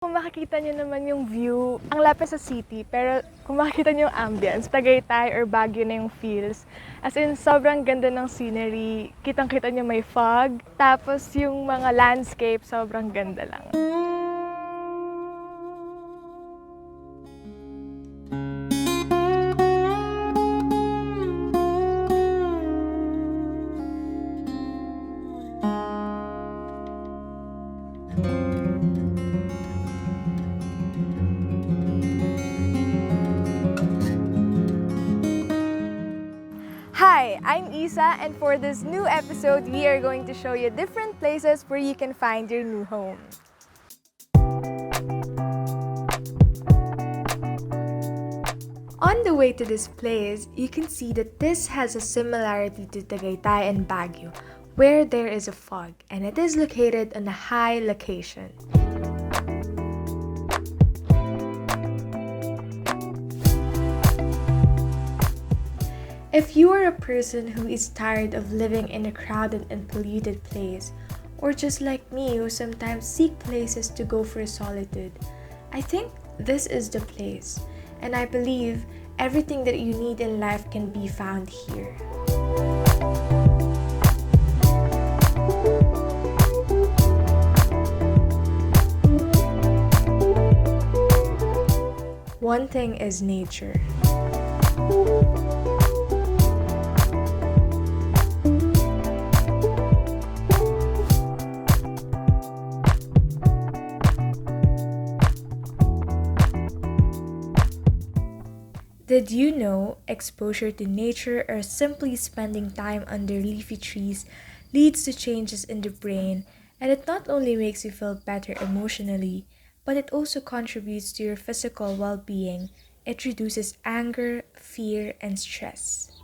Kung makikita niyo naman yung view, ang lapit sa city, pero kung makikita niyo yung ambience, Tagaytay or Baguio na yung feels. As in, sobrang ganda ng scenery, kitang-kita niyo may fog, tapos yung mga landscape, sobrang ganda lang. Hi, I'm Isa, and for this new episode, we are going to show you different places where you can find your new home. On the way to this place, you can see that this has a similarity to Tagaytay and Baguio, where there is a fog, and it is located on a high location. If you are a person who is tired of living in a crowded and polluted place, or just like me who sometimes seek places to go for solitude, I think this is the place, and I believe everything that you need in life can be found here. One thing is nature. Did you know exposure to nature or simply spending time under leafy trees leads to changes in the brain, and it not only makes you feel better emotionally, but it also contributes to your physical well-being. It reduces anger, fear, and stress.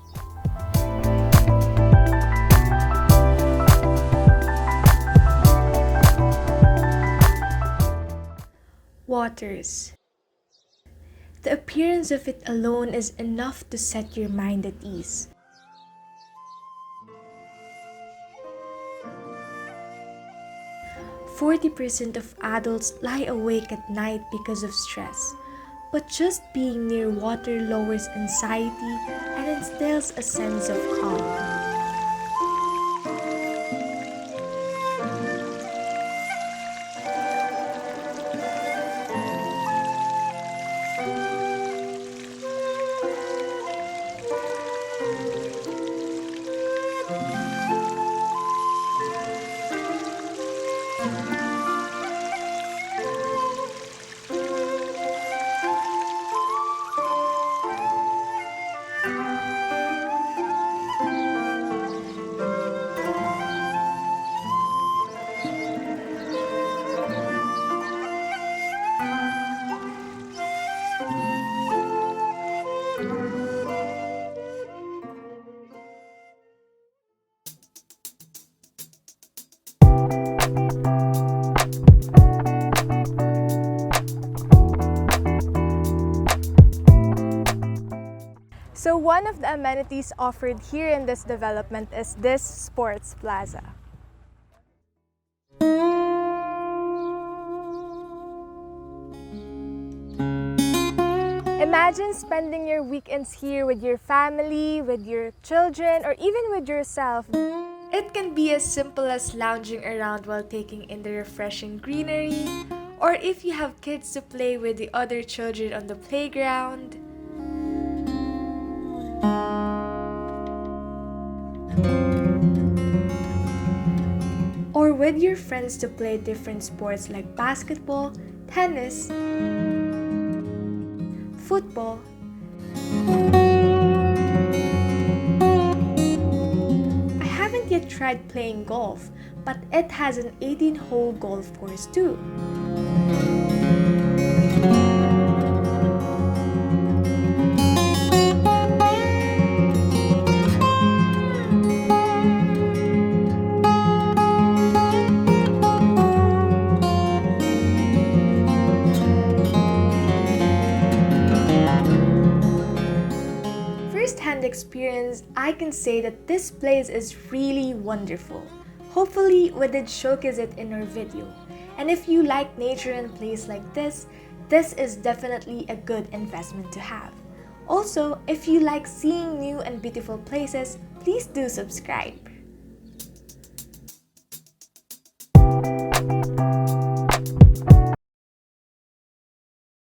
Waters. The appearance of it alone is enough to set your mind at ease. "40% of adults lie awake at night because of stress, but just being near water lowers anxiety and instills a sense of calm." So one of the amenities offered here in this development is this sports plaza. Imagine spending your weekends here with your family, with your children, or even with yourself. It can be as simple as lounging around while taking in the refreshing greenery, or if you have kids to play with the other children on the playground. Or with your friends to play different sports like basketball, tennis, football, I haven't yet tried playing golf, but it has an 18-hole golf course too. First-hand experience, I can say that this place is really wonderful. Hopefully, we did showcase it in our video. And if you like nature in a place like this is definitely a good investment to have. Also, if you like seeing new and beautiful places, please do subscribe.